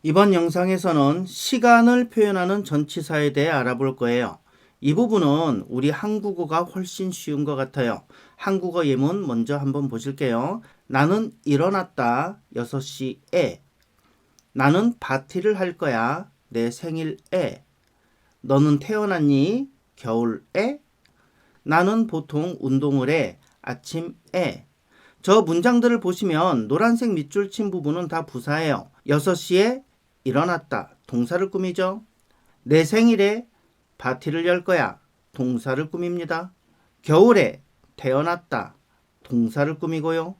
이번 영상에서는 시간을 표현하는 전치사에 대해 알아볼 거예요. 이 부분은 우리 한국어가 훨씬 쉬운 것 같아요. 한국어 예문 먼저 한번 보실게요. 나는 일어났다 6시에. 나는 파티를 할 거야 내 생일에. 너는 태어났니 겨울에. 나는 보통 운동을 해 아침에. 저 문장들을 보시면 노란색 밑줄 친 부분은 다 부사예요. 6시에 일어났다. 동사를 꾸미죠. 내 생일에 파티를 열 거야. 동사를 꾸밉니다. 겨울에 태어났다. 동사를 꾸미고요.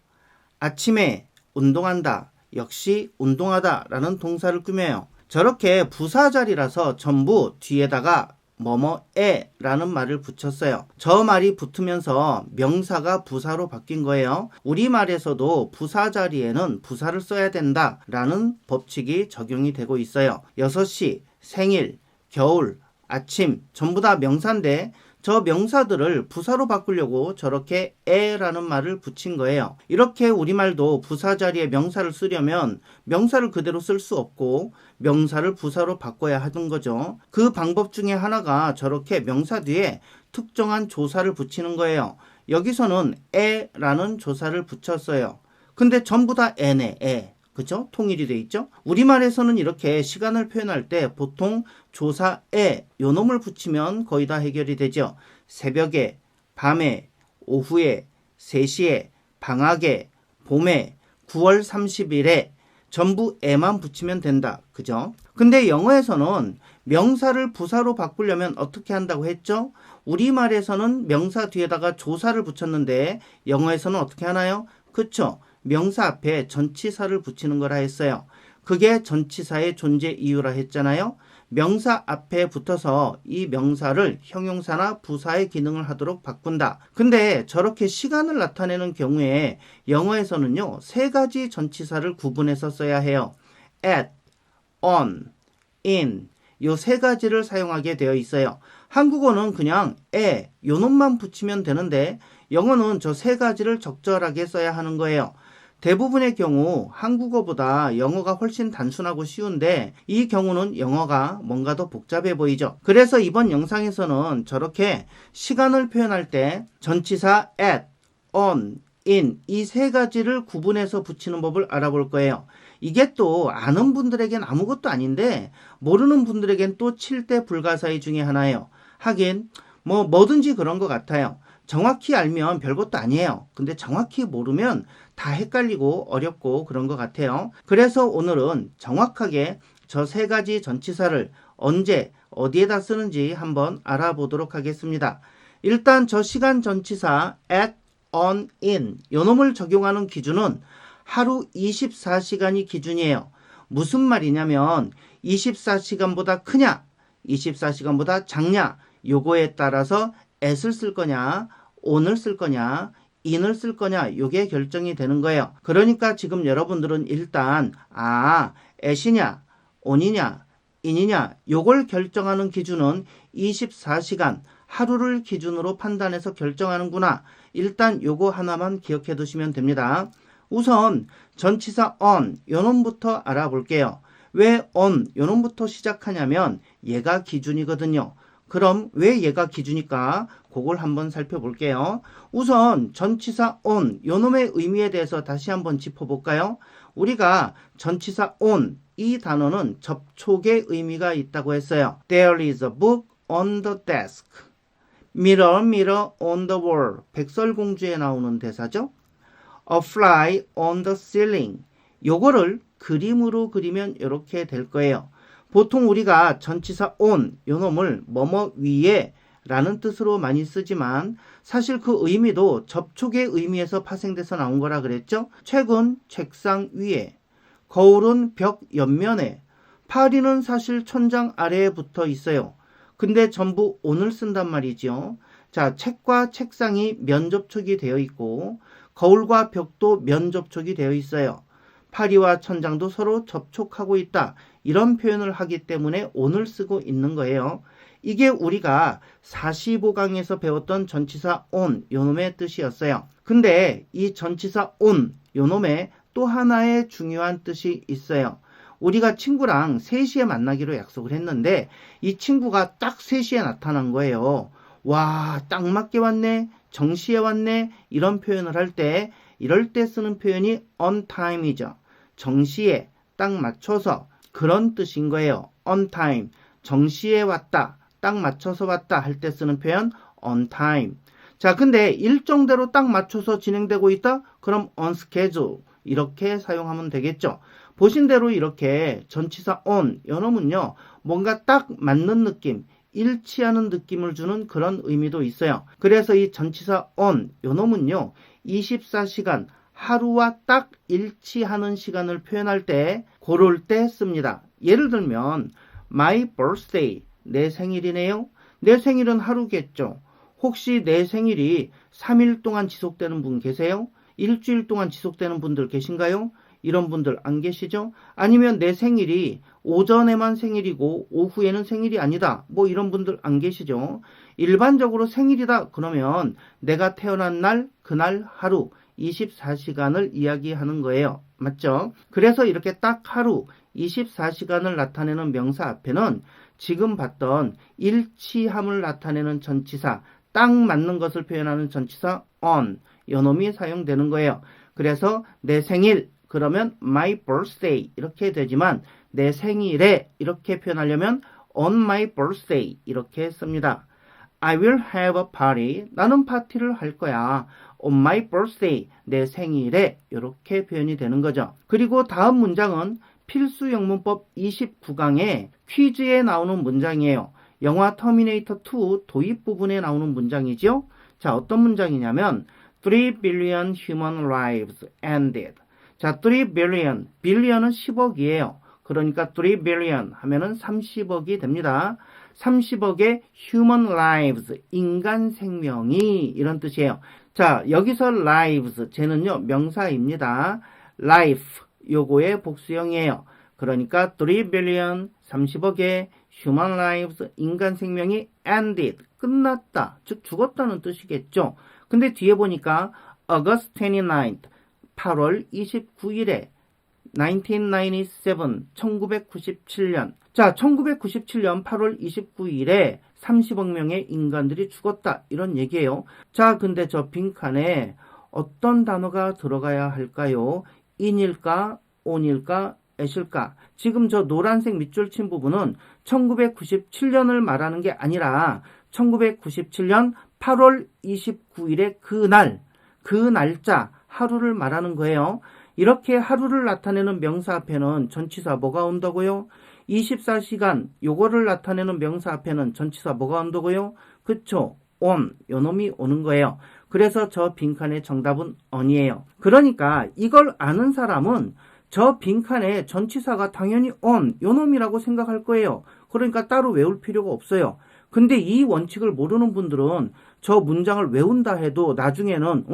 아침에 운동한다. 역시 운동하다 라는 동사를 꾸며요. 저렇게 부사 자리라서 전부 뒤에다가 뭐뭐에 라는 말을 붙였어요. 저 말이 붙으면서 명사가 부사로 바뀐 거예요. 우리말에서도 부사 자리에는 부사를 써야 된다 라는 법칙이 적용이 되고 있어요. 6시, 생일, 겨울, 아침 전부 다 명사인데 저 명사들을 부사로 바꾸려고 저렇게 에라는 말을 붙인 거예요. 이렇게 우리말도 부사 자리에 명사를 쓰려면 명사를 그대로 쓸 수 없고 명사를 부사로 바꿔야 하는 거죠. 그 방법 중에 하나가 저렇게 명사 뒤에 특정한 조사를 붙이는 거예요. 여기서는 에라는 조사를 붙였어요. 근데 전부 다 에네, 에. 그죠? 통일이 돼 있죠? 우리말에서는 이렇게 시간을 표현할 때 보통 조사에 요 놈을 붙이면 거의 다 해결이 되죠. 새벽에, 밤에, 오후에, 3시에, 방학에, 봄에, 9월 30일에 전부 에만 붙이면 된다. 그죠? 근데 영어에서는 명사를 부사로 바꾸려면 어떻게 한다고 했죠? 우리말에서는 명사 뒤에다가 조사를 붙였는데 영어에서는 어떻게 하나요? 그쵸? 명사 앞에 전치사를 붙이는 거라 했어요. 그게 전치사의 존재 이유라 했잖아요. 명사 앞에 붙어서 이 명사를 형용사나 부사의 기능을 하도록 바꾼다. 근데 저렇게 시간을 나타내는 경우에 영어에서는요, 3가지 전치사를 구분해서 써야 해요. at, on, in 요 3가지를 사용하게 되어 있어요. 한국어는 그냥 요 놈만 붙이면 되는데 영어는 저 3가지를 적절하게 써야 하는 거예요. 대부분의 경우 한국어보다 영어가 훨씬 단순하고 쉬운데 이 경우는 영어가 뭔가 더 복잡해 보이죠. 그래서 이번 영상에서는 저렇게 시간을 표현할 때 전치사 at, on, in 이 3가지를 구분해서 붙이는 법을 알아볼 거예요. 이게 또 아는 분들에겐 아무것도 아닌데 모르는 분들에겐 또 칠대 불가사의 중에 하나예요. 하긴 뭐든지 그런 것 같아요. 정확히 알면 별것도 아니에요. 근데 정확히 모르면 다 헷갈리고 어렵고 그런 것 같아요. 그래서 오늘은 정확하게 저 3가지 전치사를 언제 어디에다 쓰는지 한번 알아보도록 하겠습니다. 일단 저 시간 전치사 at, on, in 요 놈을 적용하는 기준은 하루 24시간이 기준이에요. 무슨 말이냐면 24시간보다 크냐 24시간보다 작냐 요거에 따라서 at을 쓸 거냐 on을 쓸 거냐 in을 쓸 거냐 요게 결정이 되는 거예요. 그러니까 지금 여러분들은 일단 at이냐 on이냐 in이냐 요걸 결정하는 기준은 24시간 하루를 기준으로 판단해서 결정하는구나. 일단 요거 하나만 기억해 두시면 됩니다. 우선 전치사 on 요놈부터 알아볼게요. 왜 on 요놈부터 시작하냐면 얘가 기준이거든요. 그럼 왜 얘가 기준일까? 그걸 한번 살펴볼게요. 우선 전치사 on 요놈의 의미에 대해서 다시 한번 짚어볼까요? 우리가 전치사 on 이 단어는 접촉의 의미가 있다고 했어요. There is a book on the desk. Mirror, mirror on the wall. 백설공주에 나오는 대사죠. A fly on the ceiling. 요거를 그림으로 그리면 이렇게 될 거예요. 보통 우리가 전치사 on 요놈을 뭐뭐 위에 라는 뜻으로 많이 쓰지만 사실 그 의미도 접촉의 의미에서 파생돼서 나온 거라 그랬죠. 책은 책상 위에, 거울은 벽 옆면에, 파리는 사실 천장 아래에 붙어 있어요. 근데 전부 on을 쓴단 말이죠. 자, 책과 책상이 면접촉이 되어 있고 거울과 벽도 면접촉이 되어 있어요. 파리와 천장도 서로 접촉하고 있다. 이런 표현을 하기 때문에 on을 쓰고 있는 거예요. 이게 우리가 45강에서 배웠던 전치사 on 요놈의 뜻이었어요. 근데 이 전치사 on 요놈의 또 하나의 중요한 뜻이 있어요. 우리가 친구랑 3시에 만나기로 약속을 했는데 이 친구가 딱 3시에 나타난 거예요. 와, 딱 맞게 왔네. 정시에 왔네. 이런 표현을 할 때 이럴 때 쓰는 표현이 on time이죠. 정시에 딱 맞춰서 그런 뜻인 거예요. on time. 정시에 왔다. 딱 맞춰서 왔다 할 때 쓰는 표현 on time. 자, 근데 일정대로 딱 맞춰서 진행되고 있다? 그럼 on schedule. 이렇게 사용하면 되겠죠. 보신 대로 이렇게 전치사 on, 요놈은요, 뭔가 딱 맞는 느낌, 일치하는 느낌을 주는 그런 의미도 있어요. 그래서 이 전치사 on, 요놈은요, 24시간, 하루와 딱 일치하는 시간을 표현할 때, 고를 때 씁니다. 예를 들면, my birthday, 내 생일이네요. 내 생일은 하루겠죠. 혹시 내 생일이 3일 동안 지속되는 분 계세요? 일주일 동안 지속되는 분들 계신가요? 이런 분들 안 계시죠? 아니면 내 생일이 오전에만 생일이고 오후에는 생일이 아니다. 뭐 이런 분들 안 계시죠? 일반적으로 생일이다 그러면 내가 태어난 날, 그날 하루 24시간을 이야기하는 거예요. 맞죠? 그래서 이렇게 딱 하루 24시간을 나타내는 명사 앞에는 지금 봤던 일치함을 나타내는 전치사, 딱 맞는 것을 표현하는 전치사 on, 요놈이 사용되는 거예요. 그래서 내 생일, 그러면 my birthday 이렇게 되지만 내 생일에 이렇게 표현하려면 on my birthday 이렇게 씁니다. I will have a party. 나는 파티를 할 거야. On my birthday. 내 생일에 이렇게 표현이 되는 거죠. 그리고 다음 문장은 필수 영문법 29강의 퀴즈에 나오는 문장이에요. 영화 터미네이터 2 도입 부분에 나오는 문장이죠. 자, 어떤 문장이냐면 3 billion human lives ended. 자, 3 billion. billion은 10억이에요. 그러니까 3 billion 하면은 30억이 됩니다. 30억의 human lives, 인간 생명이 이런 뜻이에요. 자, 여기서 lives, 쟤는요, 명사입니다. life, 요거의 복수형이에요. 그러니까 3 billion, 30억의 human lives, 인간 생명이 ended, 끝났다. 즉, 죽었다는 뜻이겠죠. 근데 뒤에 보니까 August 29th, 8월 29일에 1997, 1997년. 자, 1997년 8월 29일에 30억 명의 인간들이 죽었다. 이런 얘기예요. 자, 근데 저 빈칸에 어떤 단어가 들어가야 할까요? in일까? on일까? at일까? 지금 저 노란색 밑줄 친 부분은 1997년을 말하는 게 아니라 1997년 8월 29일의 그 날짜, 하루를 말하는 거예요. 이렇게 하루를 나타내는 명사 앞에는 전치사 뭐가 온다고요? 24시간 요거를 나타내는 명사 앞에는 전치사 뭐가 온다고요? 그쵸? on, 요놈이 오는 거예요. 그래서 저 빈칸의 정답은 on이에요. 그러니까 이걸 아는 사람은 저 빈칸에 전치사가 당연히 on, 요놈이라고 생각할 거예요. 그러니까 따로 외울 필요가 없어요. 근데 이 원칙을 모르는 분들은 저 문장을 외운다 해도 나중에는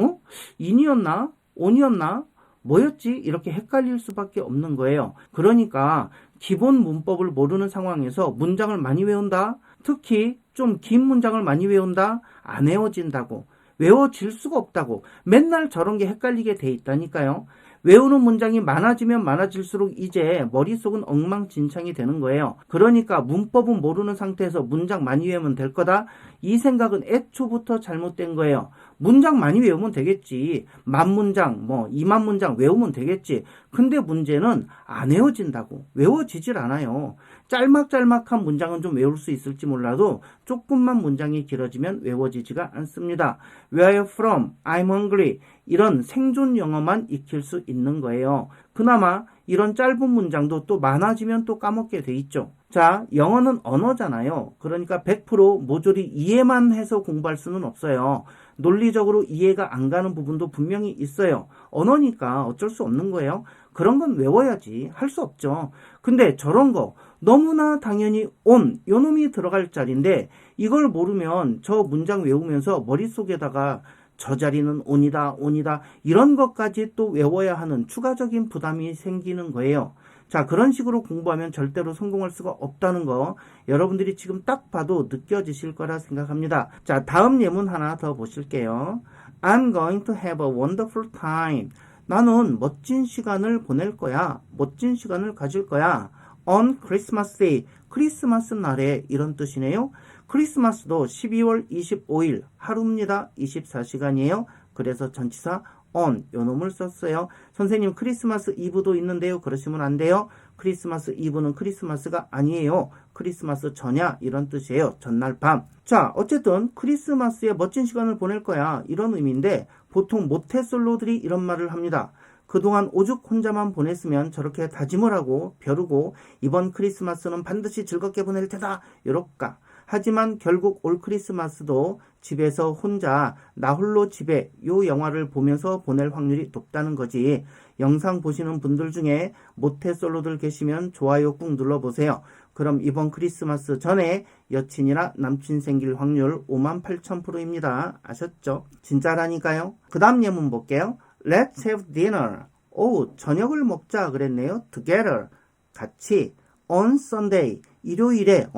in이었나? on이었나? 뭐였지? 이렇게 헷갈릴 수밖에 없는 거예요. 그러니까 기본 문법을 모르는 상황에서 문장을 많이 외운다? 특히 좀 긴 문장을 많이 외운다? 안 외워진다고. 외워질 수가 없다고. 맨날 저런 게 헷갈리게 돼 있다니까요. 외우는 문장이 많아지면 많아질수록 이제 머릿속은 엉망진창이 되는 거예요. 그러니까 문법은 모르는 상태에서 문장 많이 외우면 될 거다? 이 생각은 애초부터 잘못된 거예요. 문장 많이 외우면 되겠지. 10,000문장, 20,000문장 외우면 되겠지. 근데 문제는 안 외워진다고. 외워지질 않아요. 짤막짤막한 문장은 좀 외울 수 있을지 몰라도 조금만 문장이 길어지면 외워지지가 않습니다. Where are you from? I'm hungry. 이런 생존 영어만 익힐 수 있는 거예요. 그나마 이런 짧은 문장도 또 많아지면 또 까먹게 돼 있죠. 자, 영어는 언어잖아요. 그러니까 100% 모조리 이해만 해서 공부할 수는 없어요. 논리적으로 이해가 안 가는 부분도 분명히 있어요. 언어니까 어쩔 수 없는 거예요. 그런 건 외워야지. 할 수 없죠. 근데 저런 거 너무나 당연히 on, 요놈이 들어갈 자리인데 이걸 모르면 저 문장 외우면서 머릿속에다가 저 자리는 on이다, on이다 이런 것까지 또 외워야 하는 추가적인 부담이 생기는 거예요. 자, 그런 식으로 공부하면 절대로 성공할 수가 없다는 거 여러분들이 지금 딱 봐도 느껴지실 거라 생각합니다. 자, 다음 예문 하나 더 보실게요. I'm going to have a wonderful time. 나는 멋진 시간을 보낼 거야. 멋진 시간을 가질 거야. On Christmas Day. 크리스마스 날에 이런 뜻이네요. 크리스마스도 12월 25일 하루입니다. 24시간이에요. 그래서 전치사 on 요 놈을 썼어요. 선생님 크리스마스 이브도 있는데요. 그러시면 안 돼요. 크리스마스 이브는 크리스마스가 아니에요. 크리스마스 전야 이런 뜻이에요. 전날 밤. 자, 어쨌든 크리스마스에 멋진 시간을 보낼 거야 이런 의미인데 보통 모태솔로들이 이런 말을 합니다. 그동안 오죽 혼자만 보냈으면 저렇게 다짐을 하고 벼르고 이번 크리스마스는 반드시 즐겁게 보낼 테다 이럴까. 하지만 결국 올 크리스마스도 집에서 혼자 나 홀로 집에 요 영화를 보면서 보낼 확률이 높다는 거지. 영상 보시는 분들 중에 모태솔로들 계시면 좋아요 꾹 눌러보세요. 그럼 이번 크리스마스 전에 여친이나 남친 생길 확률 58,000%입니다. 아셨죠? 진짜라니까요. 그 다음 예문 볼게요. Let's have dinner. 오, 저녁을 먹자 그랬네요. Together. 같이. On Sunday. 일요일에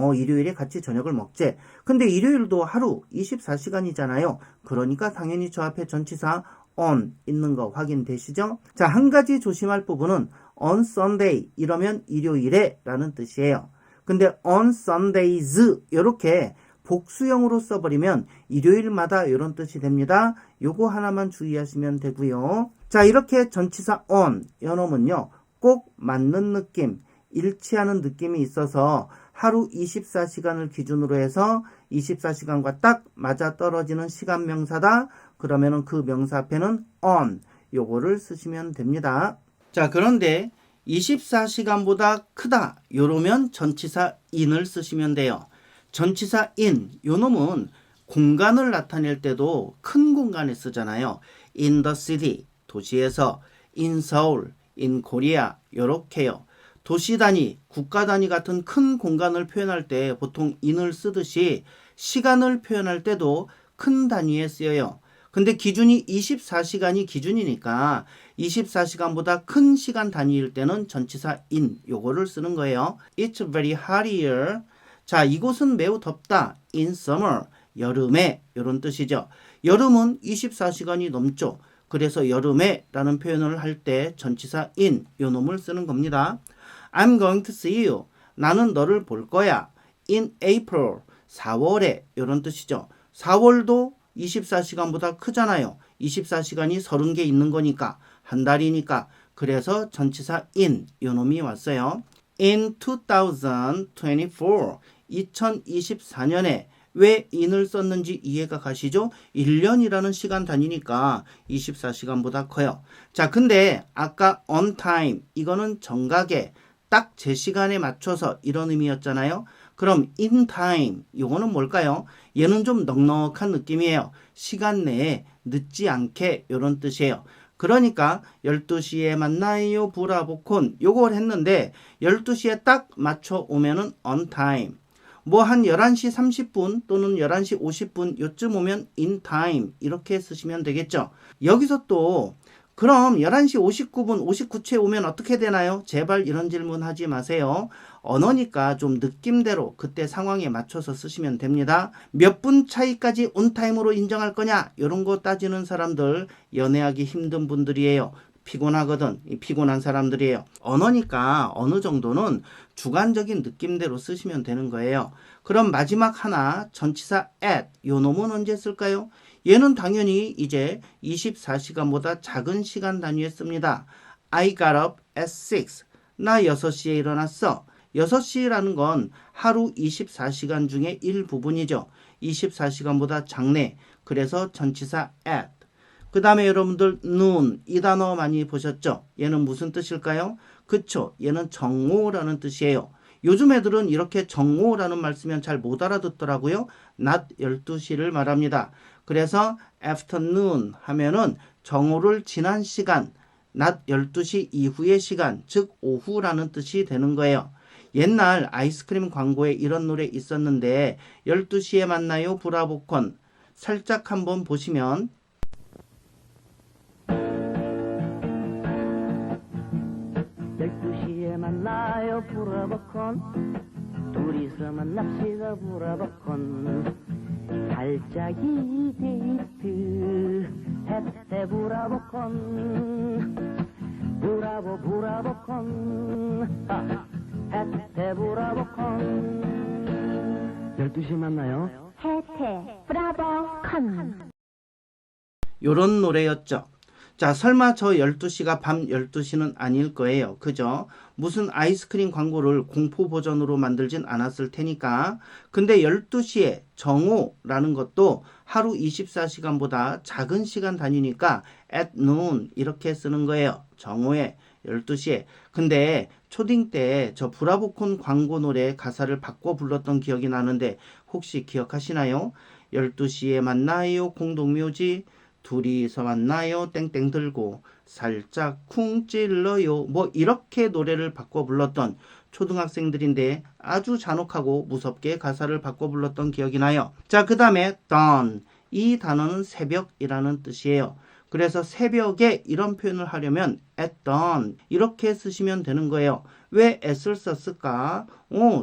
같이 저녁을 먹재. 근데 일요일도 하루 24시간이잖아요. 그러니까 당연히 저 앞에 전치사 on 있는 거 확인되시죠? 자, 한 가지 조심할 부분은 on Sunday 이러면 일요일에 라는 뜻이에요. 근데 on Sundays 이렇게 복수형으로 써버리면 일요일마다 이런 뜻이 됩니다. 요거 하나만 주의하시면 되고요. 자, 이렇게 전치사 on 요놈은요 꼭 맞는 느낌 일치하는 느낌이 있어서 하루 24시간을 기준으로 해서 24시간과 딱 맞아 떨어지는 시간 명사다. 그러면은 그 명사 앞에는 on 요거를 쓰시면 됩니다. 자, 그런데 24시간보다 크다 요러면 전치사 in을 쓰시면 돼요. 전치사 in 요 놈은 공간을 나타낼 때도 큰 공간에 쓰잖아요. in the city 도시에서, in Seoul, in Korea 요렇게요. 도시 단위, 국가 단위 같은 큰 공간을 표현할 때 보통 in을 쓰듯이 시간을 표현할 때도 큰 단위에 쓰여요. 근데 기준이 24시간이 기준이니까 24시간보다 큰 시간 단위일 때는 전치사 in 요거를 쓰는 거예요. It's very hot here. 자, 이곳은 매우 덥다. In summer. 여름에 이런 뜻이죠. 여름은 24시간이 넘죠. 그래서 여름에 라는 표현을 할 때 전치사 in 요 놈을 쓰는 겁니다. I'm going to see you. 나는 너를 볼 거야. In April. 4월에 이런 뜻이죠. 4월도 24시간보다 크잖아요. 24시간이 30개 있는 거니까 한 달이니까. 그래서 전치사 in 요 놈이 왔어요. In 2024. 2024년에 왜 in을 썼는지 이해가 가시죠? 1년이라는 시간 단위니까 24시간보다 커요. 자, 근데 아까 on time 이거는 정각에 딱 제 시간에 맞춰서 이런 의미였잖아요. 그럼 in time 이거는 뭘까요? 얘는 좀 넉넉한 느낌이에요. 시간 내에 늦지 않게 이런 뜻이에요. 그러니까 12시에 만나요 브라보콘 요걸 했는데 12시에 딱 맞춰 오면은 on time. 뭐 한 11시 30분 또는 11시 50분 요쯤 오면 in time 이렇게 쓰시면 되겠죠. 여기서 또 그럼 11시 59분 59초에 오면 어떻게 되나요? 제발 이런 질문 하지 마세요. 언어니까 좀 느낌대로 그때 상황에 맞춰서 쓰시면 됩니다. 몇 분 차이까지 온타임으로 인정할 거냐? 이런 거 따지는 사람들 연애하기 힘든 분들이에요. 피곤하거든. 피곤한 사람들이에요. 언어니까 어느 정도는 주관적인 느낌대로 쓰시면 되는 거예요. 그럼 마지막 하나 전치사 at 요 놈은 언제 쓸까요? 얘는 당연히 이제 24시간보다 작은 시간 단위에 씁니다. I got up at 6. 나 6시에 일어났어. 6시라는 건 하루 24시간 중에 일부분이죠. 24시간보다 작네. 그래서 전치사 at. 그 다음에 여러분들 noon 이 단어 많이 보셨죠? 얘는 무슨 뜻일까요? 그쵸? 얘는 정오라는 뜻이에요. 요즘 애들은 이렇게 정오라는 말 쓰면 잘 못 알아듣더라고요. 낮 12시를 말합니다. 그래서 afternoon 하면은 정오를 지난 시간, 낮 12시 이후의 시간, 즉 오후라는 뜻이 되는 거예요. 옛날 아이스크림 광고에 이런 노래 있었는데 12시에 만나요 브라보콘 살짝 한번 보시면 12시에 만나요 브라보콘 둘이서 만납시다 브라보콘 달짝이 데이트 해태 브라보콘 브라보콘 해태 브라보콘 12시에 만나요. 해태 브라보 컨. 요런 노래였죠. 자, 설마 저 12시가 밤 12시는 아닐 거예요. 그죠? 무슨 아이스크림 광고를 공포 버전으로 만들진 않았을 테니까. 근데 12시에 정오라는 것도 하루 24시간보다 작은 시간 단위니까 at noon 이렇게 쓰는 거예요. 정오에 12시에. 근데 초딩 때 저 브라보콘 광고 노래 가사를 바꿔 불렀던 기억이 나는데 혹시 기억하시나요? 12시에 만나요 공동묘지 둘이서 만나요 땡땡 들고 살짝 쿵 찔러요 뭐 이렇게 노래를 바꿔 불렀던 초등학생들인데 아주 잔혹하고 무섭게 가사를 바꿔 불렀던 기억이 나요. 자, 그 다음에 dawn 이 단어는 새벽이라는 뜻이에요. 그래서 새벽에 이런 표현을 하려면 at dawn 이렇게 쓰시면 되는 거예요. 왜 at을 썼을까?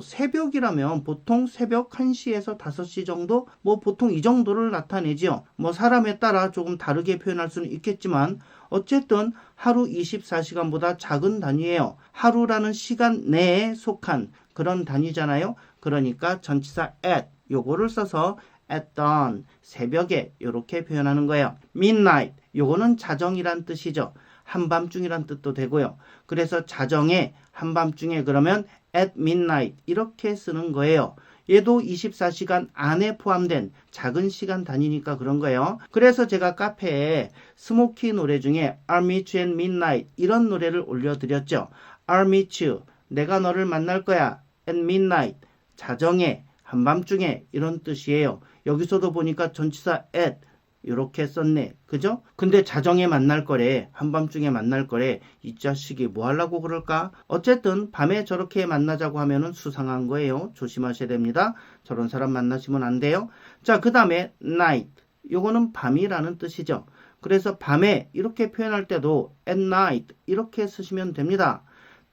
새벽이라면 보통 새벽 1시에서 5시 정도? 뭐 보통 이 정도를 나타내지요. 뭐 사람에 따라 조금 다르게 표현할 수는 있겠지만 어쨌든 하루 24시간보다 작은 단위예요. 하루라는 시간 내에 속한 그런 단위잖아요. 그러니까 전치사 at 요거를 써서 at dawn 새벽에 이렇게 표현하는 거예요. midnight 요거는 자정이란 뜻이죠. 한밤중이란 뜻도 되고요. 그래서 자정에 한밤중에 그러면 at midnight 이렇게 쓰는 거예요. 얘도 24시간 안에 포함된 작은 시간 단위니까 그런 거예요. 그래서 제가 카페에 스모키 노래 중에 I'll meet you at midnight 이런 노래를 올려드렸죠. I'll meet you 내가 너를 만날 거야 at midnight 자정에 한밤중에 이런 뜻이에요. 여기서도 보니까 전치사 at 이렇게 썼네. 그죠? 근데 자정에 만날 거래. 한밤중에 만날 거래. 이 자식이 뭐 하려고 그럴까? 어쨌든 밤에 저렇게 만나자고 하면은 수상한 거예요. 조심하셔야 됩니다. 저런 사람 만나시면 안 돼요. 자, 그 다음에 night. 요거는 밤이라는 뜻이죠. 그래서 밤에 이렇게 표현할 때도 at night 이렇게 쓰시면 됩니다.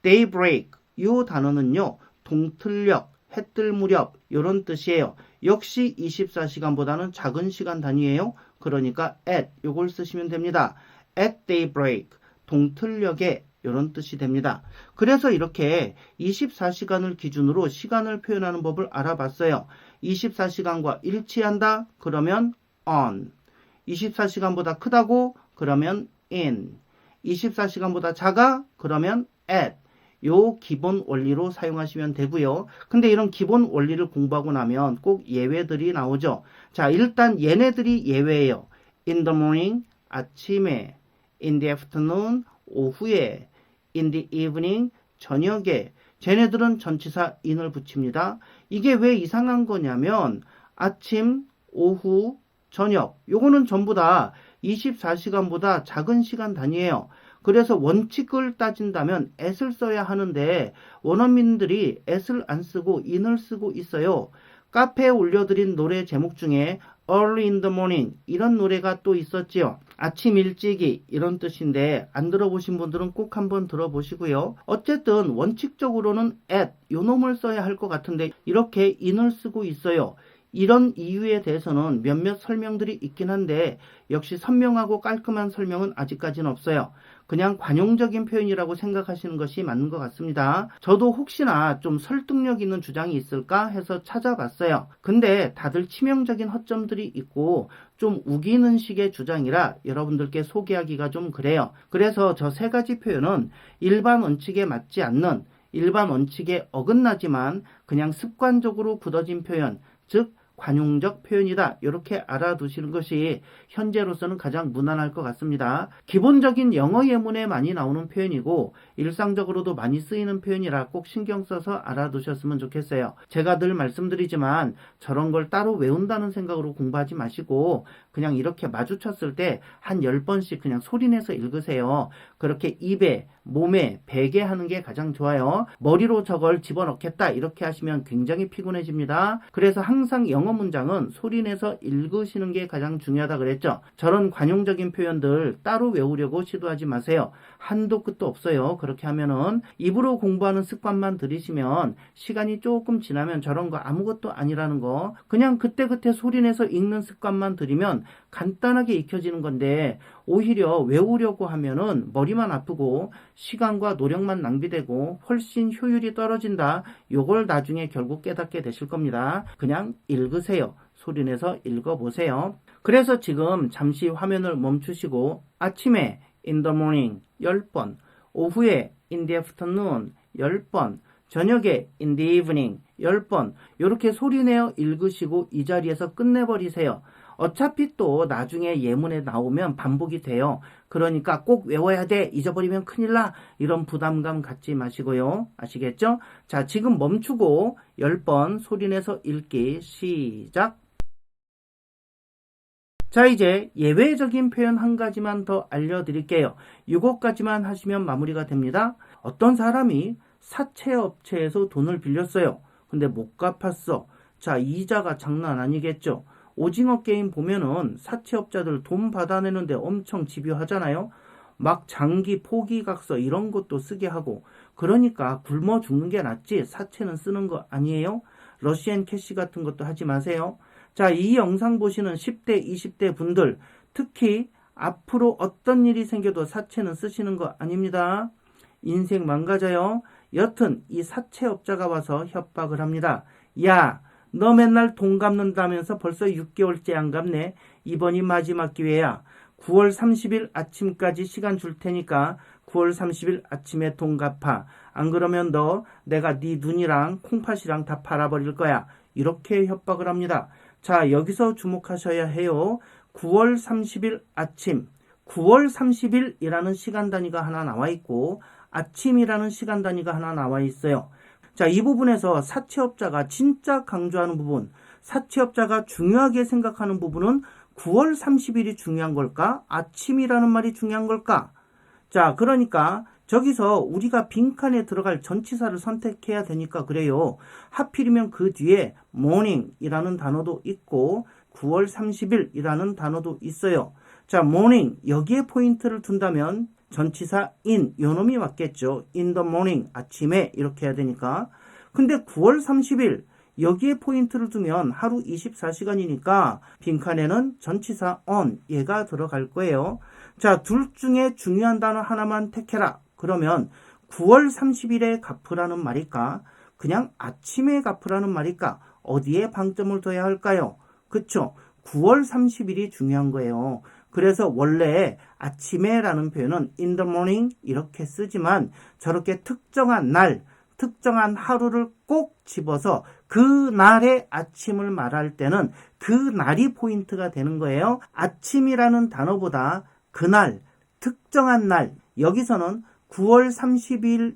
daybreak. 요 단어는요. 동틀녘, 해뜰 무렵 이런 뜻이에요. 역시 24시간보다는 작은 시간 단위예요. 그러니까 at 요걸 쓰시면 됩니다. at daybreak 동틀녘에 이런 뜻이 됩니다. 그래서 이렇게 24시간을 기준으로 시간을 표현하는 법을 알아봤어요. 24시간과 일치한다? 그러면 on. 24시간보다 크다고? 그러면 in. 24시간보다 작아? 그러면 at. 요 기본 원리로 사용하시면 되고요. 근데 이런 기본 원리를 공부하고 나면 꼭 예외들이 나오죠. 자, 일단 얘네들이 예외예요. In the morning, 아침에. In the afternoon, 오후에. In the evening, 저녁에. 쟤네들은 전치사 in을 붙입니다. 이게 왜 이상한 거냐면 아침, 오후, 저녁 요거는 전부 다 24시간보다 작은 시간 단위예요. 그래서 원칙을 따진다면 at을 써야 하는데 원어민들이 at을 안 쓰고 in을 쓰고 있어요. 카페에 올려드린 노래 제목 중에 Early in the morning 이런 노래가 또 있었지요. 아침 일찍이 이런 뜻인데 안 들어보신 분들은 꼭 한번 들어보시고요. 어쨌든 원칙적으로는 at 요 놈을 써야 할 것 같은데 이렇게 in을 쓰고 있어요. 이런 이유에 대해서는 몇몇 설명들이 있긴 한데 역시 선명하고 깔끔한 설명은 아직까지는 없어요. 그냥 관용적인 표현이라고 생각하시는 것이 맞는 것 같습니다. 저도 혹시나 좀 설득력 있는 주장이 있을까 해서 찾아봤어요. 근데 다들 치명적인 허점들이 있고 좀 우기는 식의 주장이라 여러분들께 소개하기가 좀 그래요. 그래서 저 세 가지 표현은 일반 원칙에 맞지 않는 일반 원칙에 어긋나지만 그냥 습관적으로 굳어진 표현, 즉 관용적 표현이다. 이렇게 알아두시는 것이 현재로서는 가장 무난할 것 같습니다. 기본적인 영어 예문에 많이 나오는 표현이고 일상적으로도 많이 쓰이는 표현이라 꼭 신경 써서 알아두셨으면 좋겠어요. 제가 늘 말씀드리지만 저런 걸 따로 외운다는 생각으로 공부하지 마시고 그냥 이렇게 마주쳤을 때 한 10번씩 그냥 소리내서 읽으세요. 그렇게 입에, 몸에, 베게 하는 게 가장 좋아요. 머리로 저걸 집어넣겠다 이렇게 하시면 굉장히 피곤해집니다. 그래서 항상 영어 문장은 소리내서 읽으시는 게 가장 중요하다 그랬죠. 저런 관용적인 표현들 따로 외우려고 시도하지 마세요. 한도 끝도 없어요. 그렇게 하면은 입으로 공부하는 습관만 들이시면 시간이 조금 지나면 저런 거 아무것도 아니라는 거 그냥 그때그때 소리내서 읽는 습관만 들이면 간단하게 익혀지는 건데 오히려 외우려고 하면은 머리만 아프고 시간과 노력만 낭비되고 훨씬 효율이 떨어진다. 요걸 나중에 결국 깨닫게 되실 겁니다. 그냥 읽으세요. 소리내서 읽어보세요. 그래서 지금 잠시 화면을 멈추시고 아침에 in the morning 10번, 오후에 in the afternoon 10번, 저녁에 in the evening 10번 이렇게 소리내어 읽으시고 이 자리에서 끝내버리세요. 어차피 또 나중에 예문에 나오면 반복이 돼요. 그러니까 꼭 외워야 돼. 잊어버리면 큰일 나. 이런 부담감 갖지 마시고요. 아시겠죠? 자, 지금 멈추고 10번 소리내서 읽기 시작. 자, 이제 예외적인 표현 한 가지만 더 알려드릴게요. 이것까지만 하시면 마무리가 됩니다. 어떤 사람이 사채업체에서 돈을 빌렸어요. 근데 못 갚았어. 자, 이자가 장난 아니겠죠? 오징어 게임 보면은 사채업자들 돈 받아내는데 엄청 집요하잖아요. 막 장기, 포기각서 이런 것도 쓰게 하고 그러니까 굶어 죽는 게 낫지 사채는 쓰는 거 아니에요? 러시앤 캐시 같은 것도 하지 마세요. 자, 이 영상 보시는 10대, 20대 분들 특히 앞으로 어떤 일이 생겨도 사채는 쓰시는 거 아닙니다. 인생 망가져요. 여튼 이 사채업자가 와서 협박을 합니다. 야, 너 맨날 돈 갚는다면서 벌써 6개월째 안 갚네. 이번이 마지막 기회야. 9월 30일 아침까지 시간 줄 테니까 9월 30일 아침에 돈 갚아. 안 그러면 내가 네 눈이랑 콩팥이랑 다 팔아버릴 거야. 이렇게 협박을 합니다. 자, 여기서 주목하셔야 해요. 9월 30일 아침. 9월 30일이라는 시간 단위가 하나 나와 있고 아침이라는 시간 단위가 하나 나와 있어요. 자, 이 부분에서 사채업자가 진짜 강조하는 부분, 사채업자가 중요하게 생각하는 부분은 9월 30일이 중요한 걸까? 아침이라는 말이 중요한 걸까? 자, 그러니까 저기서 우리가 빈칸에 들어갈 전치사를 선택해야 되니까 그래요. 하필이면 그 뒤에 morning이라는 단어도 있고 9월 30일이라는 단어도 있어요. 자, morning 여기에 포인트를 둔다면 전치사 in 요놈이 맞겠죠. in the morning 아침에 이렇게 해야 되니까. 근데 9월 30일 여기에 포인트를 두면 하루 24시간이니까 빈칸에는 전치사 on 얘가 들어갈 거예요. 자, 둘 중에 중요한 단어 하나만 택해라. 그러면 9월 30일에 갚으라는 말일까? 그냥 아침에 갚으라는 말일까? 어디에 방점을 둬야 할까요? 그쵸? 9월 30일이 중요한 거예요. 그래서 원래 아침에라는 표현은 in the morning 이렇게 쓰지만 저렇게 특정한 날, 특정한 하루를 꼭 집어서 그 날의 아침을 말할 때는 그 날이 포인트가 되는 거예요. 아침이라는 단어보다 그날, 특정한 날, 여기서는 9월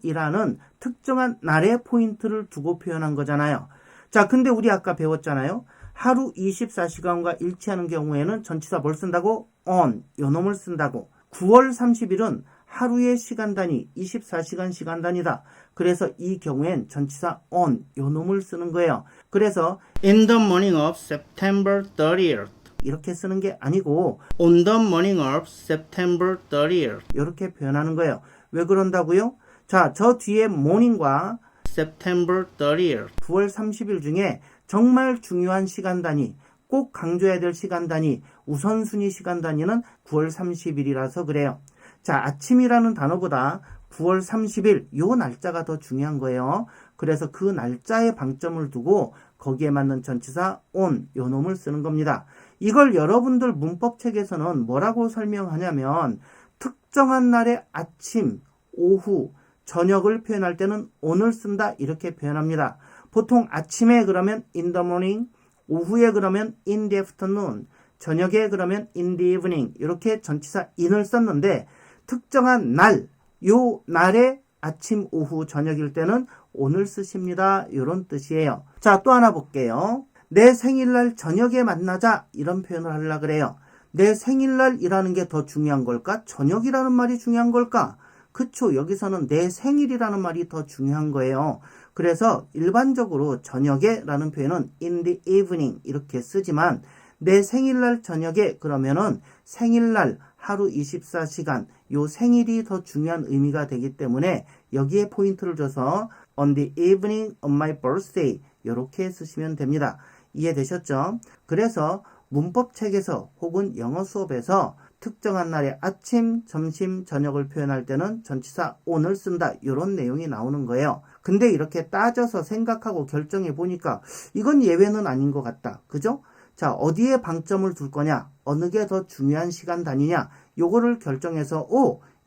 30일이라는 특정한 날의 포인트를 두고 표현한 거잖아요. 자, 근데 우리 아까 배웠잖아요. 하루 24시간과 일치하는 경우에는 전치사 뭘 쓴다고? on, 요 놈을 쓴다고. 9월 30일은 하루의 시간 단위, 24시간 시간 단위다. 그래서 이 경우엔 전치사 on, 요 놈을 쓰는 거예요. 그래서 in the morning of September 30th 이렇게 쓰는 게 아니고 on the morning of September 30th 이렇게 표현하는 거예요. 왜 그런다고요? 자, 저 뒤에 morning과 September 30th 9월 30일 중에 정말 중요한 시간 단위, 꼭 강조해야 될 시간 단위, 우선순위 시간 단위는 9월 30일이라서 그래요. 자, 아침이라는 단어보다 9월 30일 요 날짜가 더 중요한 거예요. 그래서 그 날짜에 방점을 두고 거기에 맞는 전치사 on 요 놈을 쓰는 겁니다. 이걸 여러분들 문법책에서는 뭐라고 설명하냐면 특정한 날의 아침, 오후, 저녁을 표현할 때는 on을 쓴다 이렇게 표현합니다. 보통 아침에 그러면 in the morning, 오후에 그러면 in the afternoon, 저녁에 그러면 in the evening 이렇게 전치사 in을 썼는데 특정한 날, 요 날의 아침, 오후, 저녁일 때는 on을 쓰십니다. 이런 뜻이에요. 자, 또 하나 볼게요. 내 생일날 저녁에 만나자 이런 표현을 하려고 그래요. 내 생일날이라는 게 더 중요한 걸까? 저녁이라는 말이 중요한 걸까? 그쵸, 여기서는 내 생일이라는 말이 더 중요한 거예요. 그래서 일반적으로 저녁에 라는 표현은 in the evening 이렇게 쓰지만 내 생일날 저녁에 그러면은 생일날 하루 24시간 요 생일이 더 중요한 의미가 되기 때문에 여기에 포인트를 줘서 on the evening of my birthday 이렇게 쓰시면 됩니다. 이해되셨죠? 그래서 문법책에서 혹은 영어 수업에서 특정한 날의 아침, 점심, 저녁을 표현할 때는 전치사 on을 쓴다. 이런 내용이 나오는 거예요. 근데 이렇게 따져서 생각하고 결정해 보니까 이건 예외는 아닌 것 같다. 그죠? 자, 어디에 방점을 둘 거냐? 어느 게 더 중요한 시간 단위냐? 요거를 결정해서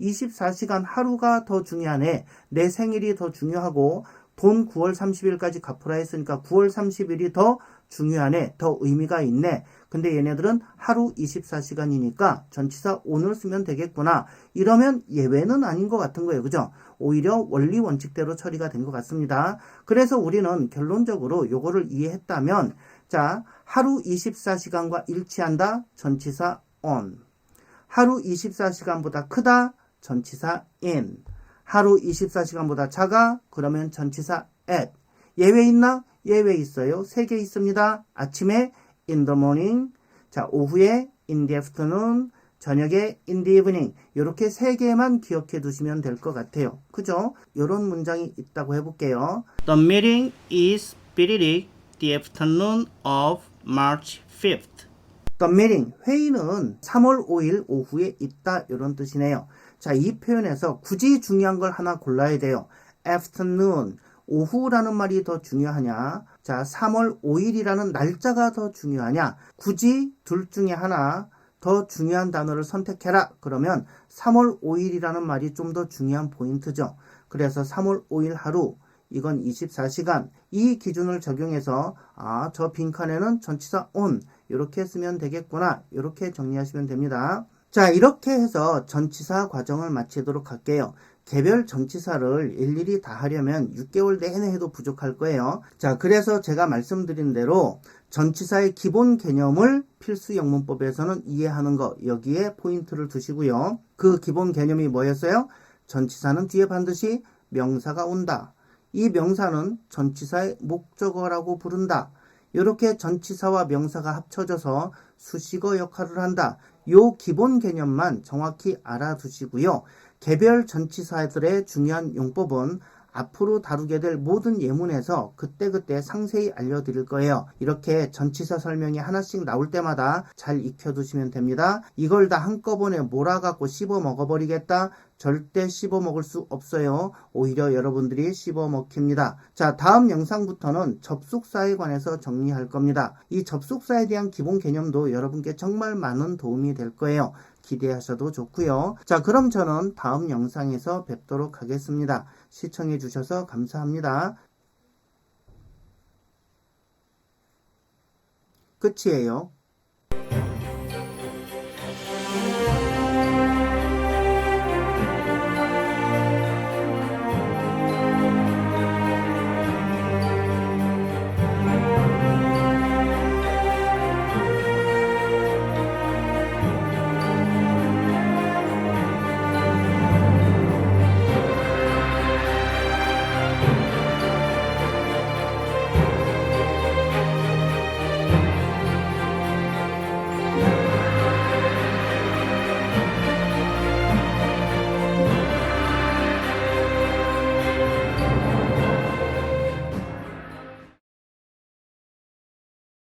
24시간 하루가 더 중요하네. 내 생일이 더 중요하고 돈 9월 30일까지 갚으라 했으니까 9월 30일이 더 중요하네. 더 의미가 있네. 근데 얘네들은 하루 24시간이니까 전치사 on을 쓰면 되겠구나. 이러면 예외는 아닌 것 같은 거예요. 그죠? 오히려 원리 원칙대로 처리가 된 것 같습니다. 그래서 우리는 결론적으로 요거를 이해했다면 자, 하루 24시간과 일치한다. 전치사 on. 하루 24시간보다 크다. 전치사 in. 하루 24시간보다 작아? 그러면 전치사 at. 예외 있나? 예외 있어요. 3개 있습니다. 아침에 in the morning, 자 오후에 in the afternoon, 저녁에 in the evening. 이렇게 3개만 기억해 두시면 될 것 같아요. 그죠? 이런 문장이 있다고 해볼게요. The meeting is spirited the afternoon of March 5th. The meeting, 회의는 3월 5일 오후에 있다. 이런 뜻이네요. 자, 이 표현에서 굳이 중요한 걸 하나 골라야 돼요. afternoon, 오후라는 말이 더 중요하냐? 자, 3월 5일이라는 날짜가 더 중요하냐? 굳이 둘 중에 하나 더 중요한 단어를 선택해라. 그러면 3월 5일이라는 말이 좀 더 중요한 포인트죠. 그래서 3월 5일 하루, 이건 24시간. 이 기준을 적용해서 저 빈칸에는 전치사 on 이렇게 쓰면 되겠구나. 이렇게 정리하시면 됩니다. 자, 이렇게 해서 전치사 과정을 마치도록 할게요. 개별 전치사를 일일이 다 하려면 6개월 내내 해도 부족할 거예요. 자, 그래서 제가 말씀드린 대로 전치사의 기본 개념을 필수 영문법에서는 이해하는 거, 여기에 포인트를 두시고요. 그 기본 개념이 뭐였어요? 전치사는 뒤에 반드시 명사가 온다. 이 명사는 전치사의 목적어라고 부른다. 이렇게 전치사와 명사가 합쳐져서 수식어 역할을 한다. 요 기본 개념만 정확히 알아두시고요. 개별 전치사들의 중요한 용법은 앞으로 다루게 될 모든 예문에서 그때그때 상세히 알려드릴 거예요. 이렇게 전치사 설명이 하나씩 나올 때마다 잘 익혀두시면 됩니다. 이걸 다 한꺼번에 몰아갖고 씹어 먹어버리겠다? 절대 씹어 먹을 수 없어요. 오히려 여러분들이 씹어 먹힙니다. 자, 다음 영상부터는 접속사에 관해서 정리할 겁니다. 이 접속사에 대한 기본 개념도 여러분께 정말 많은 도움이 될 거예요. 기대하셔도 좋고요. 자, 그럼 저는 다음 영상에서 뵙도록 하겠습니다. 시청해 주셔서 감사합니다. 끝이에요.